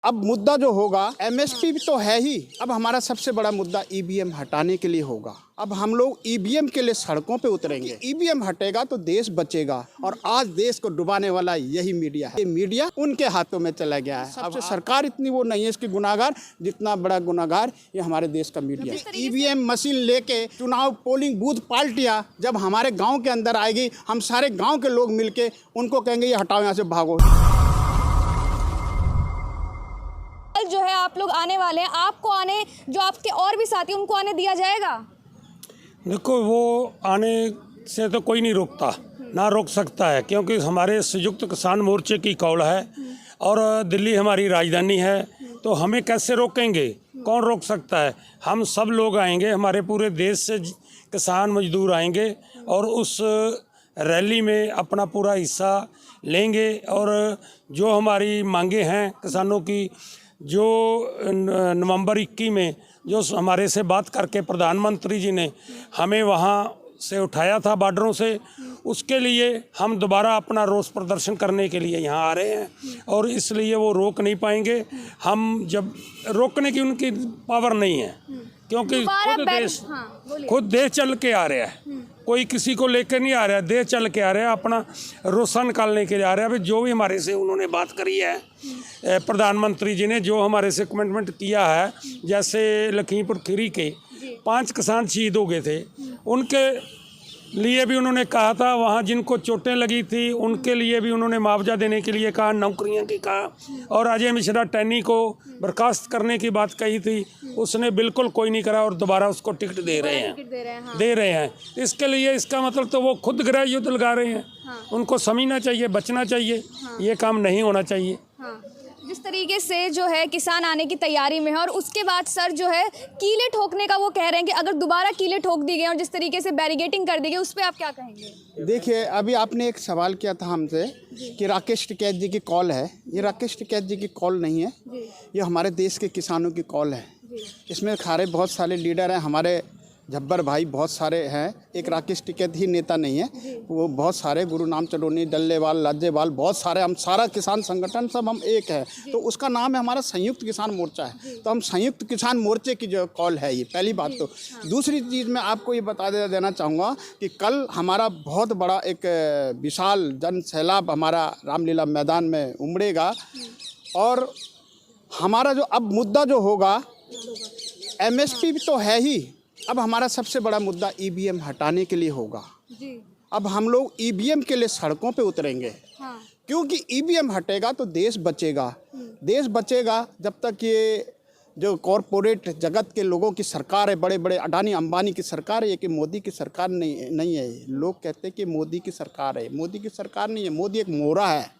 अब मुद्दा जो होगा एमएसपी तो है ही। अब हमारा सबसे बड़ा मुद्दा ईवीएम हटाने के लिए होगा। अब हम लोग ईवीएम के लिए सड़कों पे उतरेंगे। ईवीएम हटेगा तो देश बचेगा। और आज देश को डुबाने वाला यही मीडिया है। ये मीडिया उनके हाथों में चला गया है। अब सरकार इतनी वो नहीं है इसकी गुनाहगार, जितना बड़ा गुनाहगार ये हमारे देश का मीडिया है। ईवीएम मशीन लेके चुनाव पोलिंग बूथ पार्टियां जब हमारे गाँव के अंदर आएगी, हम सारे गाँव के लोग मिलके उनको कहेंगे ये हटाओ, यहाँ से भागो। जो है आप लोग आने वाले हैं, आपको आने, जो आपके और भी साथी उनको आने दिया जाएगा? देखो, वो आने से तो कोई नहीं रोकता, ना रोक सकता है, क्योंकि हमारे संयुक्त किसान मोर्चे की कॉल है और दिल्ली हमारी राजधानी है, तो हमें कैसे रोकेंगे? कौन रोक सकता है? हम सब लोग आएंगे, हमारे पूरे देश से किसान मजदूर आएंगे और उस रैली में अपना पूरा हिस्सा लेंगे। और जो हमारी मांगे हैं किसानों की, जो नवंबर 21 में जो हमारे से बात करके प्रधानमंत्री जी ने हमें वहाँ से उठाया था बॉर्डरों से, उसके लिए हम दोबारा अपना रोष प्रदर्शन करने के लिए यहाँ आ रहे हैं। और इसलिए वो रोक नहीं पाएंगे। हम जब रोकने की उनकी पावर नहीं है, क्योंकि खुद देश चल के आ रहा है, कोई किसी को लेकर नहीं आ रहा है, देश चल के आ रहा है, अपना रोसा निकालने के लिए आ रहा है। अभी जो भी हमारे से उन्होंने बात करी है, प्रधानमंत्री जी ने जो हमारे से कमिटमेंट किया है, जैसे लखीमपुर खीरी के 5 किसान शहीद हो गए थे, उनके लिए भी उन्होंने कहा था, वहाँ जिनको चोटें लगी थी उनके लिए भी उन्होंने मुआवजा देने के लिए कहा, नौकरियों की कहा। और अजय मिश्रा टैनी को बर्खास्त करने की बात कही थी, उसने बिल्कुल कोई नहीं करा और दोबारा उसको टिकट दे रहे हैं। इसके लिए इसका मतलब तो वो खुद गृह युद्ध लगा रहे हैं। उनको समझना चाहिए, बचना चाहिए, ये काम नहीं होना चाहिए। जिस तरीके से जो है किसान आने की तैयारी में है, और उसके बाद सर जो है कीले ठोकने का वो कह रहे हैं कि अगर दोबारा कीले ठोक दी गए और जिस तरीके से बैरिगेटिंग कर दी गई, उस पर आप क्या कहेंगे? देखिए, अभी आपने एक सवाल किया था हमसे कि राकेश टिकैत जी की कॉल है। ये राकेश टिकैत जी की कॉल नहीं है, ये हमारे देश के किसानों की कॉल है। इसमें खारे बहुत सारे लीडर हैं, हमारे झब्बर भाई बहुत सारे हैं। एक राकेश टिकैत ही नेता नहीं है, वो बहुत सारे, गुरु नाम चडोनी, डल्लेवाल, लाजेवाल, बहुत सारे, हम सारा किसान संगठन सब हम एक है। तो उसका नाम है हमारा संयुक्त किसान मोर्चा है। तो हम संयुक्त किसान मोर्चे की जो कॉल है, ये पहली बात। तो दूसरी चीज़ मैं आपको ये बता देना चाहूँगा कि कल हमारा बहुत बड़ा एक विशाल जन सैलाब हमारा रामलीला मैदान में उमड़ेगा। और हमारा जो अब मुद्दा जो होगा एमएसपी तो है ही। अब हमारा सबसे बड़ा मुद्दा ईवीएम हटाने के लिए होगा। अब हम लोग ईवीएम के लिए सड़कों पे उतरेंगे। क्योंकि ईवीएम हटेगा तो देश बचेगा। देश बचेगा जब तक ये जो कॉरपोरेट जगत के लोगों की सरकार है, बड़े बड़े अडानी अंबानी की सरकार है, ये कि मोदी की सरकार नहीं है। लोग कहते हैं कि मोदी की सरकार है, मोदी की सरकार नहीं है। मोदी एक मोरा है।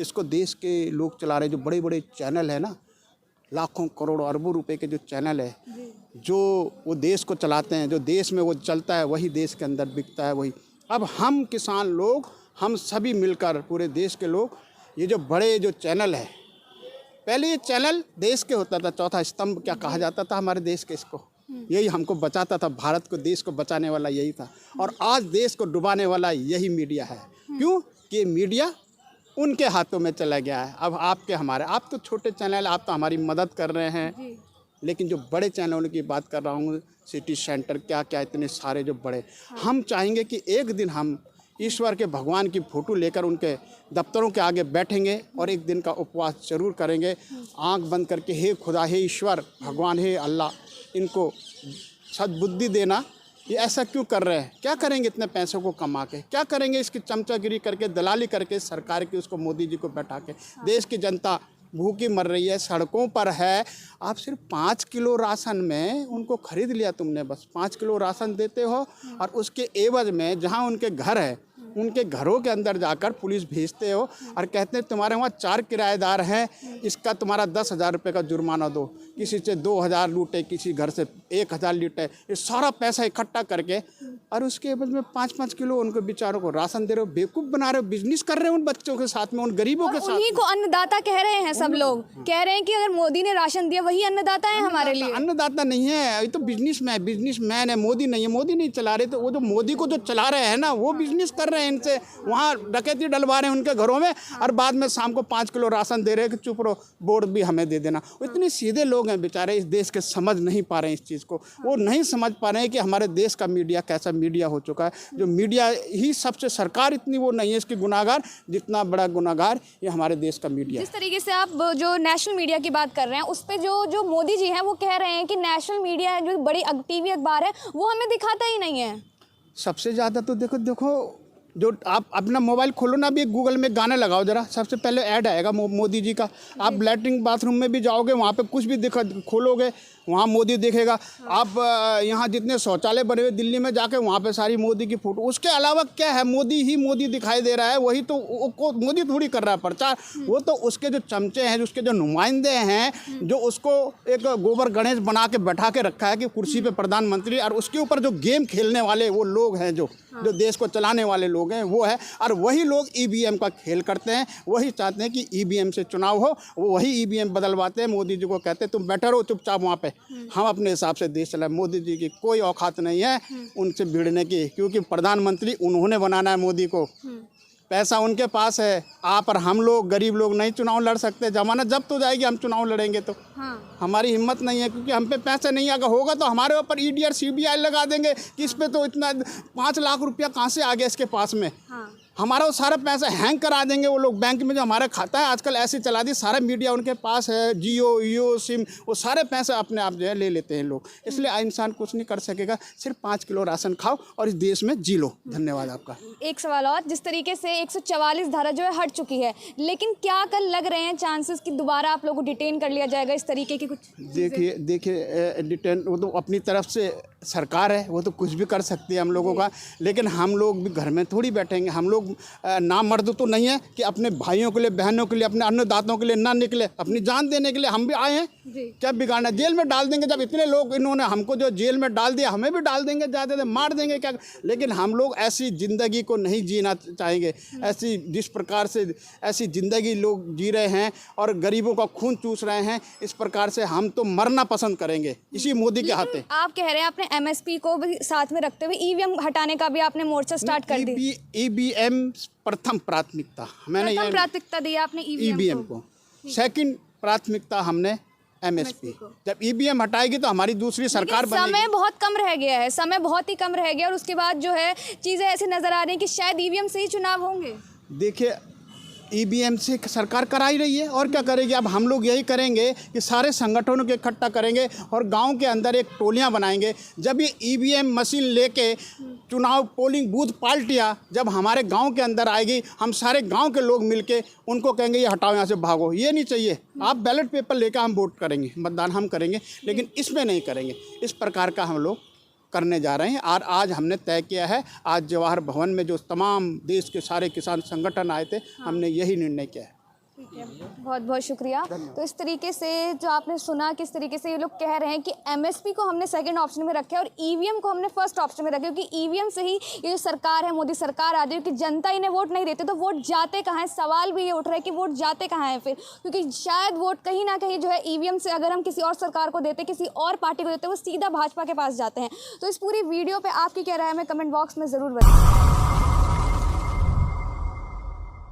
इसको देश के लोग चला रहे, जो बड़े बड़े चैनल है ना, लाखों करोड़ों अरबों रुपए के जो चैनल है, जो वो देश को चलाते हैं, जो देश में वो चलता है वही देश के अंदर बिकता है, वही। अब हम किसान लोग, हम सभी मिलकर, पूरे देश के लोग, ये जो बड़े जो चैनल है, पहले ये चैनल देश के होता था, चौथा स्तंभ क्या कहा जाता था हमारे देश के, इसको यही हमको बचाता था, भारत को, देश को बचाने वाला यही था। और आज देश को डुबाने वाला यही मीडिया है। क्यों कि मीडिया उनके हाथों में चला गया है। अब आपके हमारे, आप तो छोटे चैनल, आप तो हमारी मदद कर रहे हैं, लेकिन जो बड़े चैनलों की बात कर रहा हूँ, सिटी सेंटर, क्या क्या इतने सारे जो बड़े, हम चाहेंगे कि एक दिन हम ईश्वर के, भगवान की फ़ोटो लेकर उनके दफ्तरों के आगे बैठेंगे और एक दिन का उपवास जरूर करेंगे, आंख बंद करके, हे खुदा, हे ईश्वर, भगवान, हे अल्लाह, इनको सद्बुद्धि देना। ये ऐसा क्यों कर रहे हैं? क्या करेंगे इतने पैसों को कमा के? क्या करेंगे इसकी चमचागिरी करके, दलाली करके, सरकार की, उसको मोदी जी को बैठा के? देश की जनता भूखी मर रही है, सड़कों पर है। आप सिर्फ 5 किलो राशन में उनको खरीद लिया तुमने, बस 5 किलो राशन देते हो, और उसके एवज में जहाँ उनके घर है, उनके घरों के अंदर जाकर पुलिस भेजते हो और कहते हैं तुम्हारे वहाँ 4 किराएदार हैं, इसका तुम्हारा 10,000 रुपये का जुर्माना दो। किसी से 2,000 लूटे, किसी घर से 1,000 लूटे। ये सारा पैसा इकट्ठा करके और उसके एवज में 5-5 किलो उनको बेचारों को राशन दे रहे हो, बेवकूफ़ बना रहे हो, बिजनेस कर रहे हो उन बच्चों के साथ में, उन गरीबों के साथ। उन्हीं को अन्नदाता कह रहे हैं सब लोग, कह रहे हैं कि अगर मोदी ने राशन दिया वही अन्नदाता है हमारे लिए। अन्नदाता नहीं है, ये तो बिजनेसमैन है, मोदी नहीं है। मोदी नहीं चला रहे, तो वो जो मोदी को जो चला रहे हैं ना, वो बिजनेस कर रहे हैं इनसे, वहाँ डकैती डलवा रहे हैं उनके घरों में, और बाद में शाम को 5 किलो राशन दे रहे हैं कि चुप रहो, वोट भी हमें दे देना। इतने सीधे लोग हैं बेचारे इस देश के, समझ नहीं पा रहे हैं इस चीज़ को। वो नहीं समझ पा रहे हैं कि हमारे देश का मीडिया कैसा मीडिया हो चुका है, जो मीडिया ही सबसे, सरकार इतनी वो नहीं है इसकी गुनाहगार, जितना बड़ा गुनाहगार ये हमारे देश का मीडिया है। जिस तरीके से आप जो नेशनल मीडिया की बात कर रहे हैं, उस पे जो मोदी जी हैं वो कह रहे हैं कि नेशनल मीडिया जो बड़ी टीवी अखबार है वो हमें दिखाता ही नहीं है। सबसे ज़्यादा तो देखो जो आप अपना मोबाइल खोलो ना, भी गूगल में गाना लगाओ जरा, सबसे पहले ऐड आएगा मोदी जी का। आप लैट्रिन बाथरूम में भी जाओगे, वहाँ पे कुछ भी खोलोगे, वहाँ मोदी दिखेगा। आप यहाँ जितने शौचालय बने हुए दिल्ली में जाके, वहाँ पे सारी मोदी की फोटो। उसके अलावा क्या है, मोदी ही मोदी दिखाई दे रहा है। वही तो मोदी थोड़ी कर रहा है प्रचार, वो तो उसके जो चमचे हैं, उसके जो नुमाइंदे हैं, जो उसको एक गोबर गणेश बना के बैठा के रखा है कि कुर्सी पे प्रधानमंत्री, और उसके ऊपर जो गेम खेलने वाले वो लोग हैं, जो देश को चलाने वाले लोग हैं वो है। और वही लोग ईवीएम का खेल करते हैं, वही चाहते हैं कि ईवीएम से चुनाव हो, वो वही ईवीएम बदलवाते हैं। मोदी जी को कहते हैं तुम बैठे रहो चुपचाप वहाँ पे, हम अपने हिसाब से देश चलाए। मोदी जी की कोई औकात नहीं है उनसे भिड़ने की, क्योंकि प्रधानमंत्री उन्होंने बनाना है मोदी को, पैसा उनके पास है। आप और हम लोग गरीब लोग नहीं चुनाव लड़ सकते। जमाना जब तो जाएगी हम चुनाव लड़ेंगे तो हमारी हिम्मत नहीं है, क्योंकि हम पे पैसा नहीं आएगा। होगा तो हमारे ऊपर ईडी और सीबीआई लगा देंगे कि इस पे तो इतना 5 लाख रुपया कहाँ से आ गया इसके पास में। हमारा वो सारा पैसा हैंग करा देंगे वो लोग बैंक में, जो हमारा खाता है आजकल ऐसे चला दी, सारा मीडिया उनके पास है, जियो सिम, वो सारे पैसे अपने आप जो है ले लेते हैं लोग। इसलिए इंसान कुछ नहीं कर सकेगा, सिर्फ 5 किलो राशन खाओ और इस देश में जी लो। धन्यवाद आपका। एक सवाल और, जिस तरीके से 144 धारा जो है हट चुकी है, लेकिन क्या कल लग रहे हैं चांसेस कि दोबारा आप लोगों को डिटेन कर लिया जाएगा, इस तरीके की कुछ? देखिए डिटेन, वो तो अपनी तरफ से सरकार है, वो तो कुछ भी कर सकती है हम लोगों का, लेकिन हम लोग भी घर में थोड़ी बैठेंगे। हम लोग ना मर्द तो नहीं है कि अपने भाइयों के लिए, बहनों के लिए, अपने अन्नदाताओं के लिए ना निकले, अपनी जान देने के लिए हम भी आए हैं। क्या बिगाड़ना, जेल में डाल देंगे। जब इतने लोग इन्होंने हमको जो जेल में डाल दिया, हमें भी डाल देंगे, ज़्यादा मार देंगे क्या। लेकिन हम लोग ऐसी ज़िंदगी को नहीं जीना चाहेंगे। ऐसी जिस प्रकार से ऐसी ज़िंदगी लोग जी रहे हैं और गरीबों का खून चूस रहे हैं, इस प्रकार से हम तो मरना पसंद करेंगे इसी मोदी के हाथे। आप कह रहे हैं आपने एमएसपी को भी साथ में रखते हुए ईवीएम हटाने का भी आपने मोर्चा स्टार्ट कर दिया। ईवीएम प्रथम प्राथमिकता, मैंने प्रथम प्राथमिकता दी आपने ईवीएम को, सेकंड प्राथमिकता हमने एमएसपी। जब ईवीएम हटाएगी तो हमारी दूसरी सरकार बनेगी। समय बहुत कम रह गया है, समय बहुत ही कम रह गया, और उसके बाद जो है चीज़ें ऐसे नजर आ रही हैं कि शायद ईवीएम से ही चुनाव होंगे। देखिए ईवीएम से सरकार करा ही रही है, और क्या करेगी। अब हम लोग यही करेंगे कि सारे संगठनों को इकट्ठा करेंगे और गांव के अंदर एक टोलियां बनाएंगे। जब ये ईवीएम मशीन लेके चुनाव पोलिंग बूथ पार्टियां जब हमारे गांव के अंदर आएगी, हम सारे गांव के लोग मिलके उनको कहेंगे ये हटाओ, यहाँ से भागो, ये नहीं चाहिए। आप बैलेट पेपर लेकर हम वोट करेंगे, मतदान हम करेंगे, लेकिन इसमें नहीं करेंगे। इस प्रकार का हम लोग करने जा रहे हैं। और आज हमने तय किया है, आज जवाहर भवन में जो तमाम देश के सारे किसान संगठन आए थे, हमने यही निर्णय किया है। ठीक है, बहुत बहुत शुक्रिया। तो इस तरीके से जो आपने सुना, किस तरीके से ये लोग कह रहे हैं कि एमएसपी को हमने सेकंड ऑप्शन में रखा है और ईवीएम को हमने फर्स्ट ऑप्शन में रखा है, क्योंकि ईवीएम से ही ये जो सरकार है, मोदी सरकार आ रही है, क्योंकि जनता इन्हें वोट नहीं देते, तो वोट जाते कहाँ हैं। सवाल भी ये उठ रहा है कि वोट जाते कहाँ हैं फिर, क्योंकि शायद वोट कहीं ना कहीं जो है ईवीएम से अगर हम किसी और सरकार को देते, किसी और पार्टी को देते, वो सीधा भाजपा के पास जाते हैं। तो इस पूरी वीडियो पर आपकी क्या राय है, हमें कमेंट बॉक्स में ज़रूर बताएं।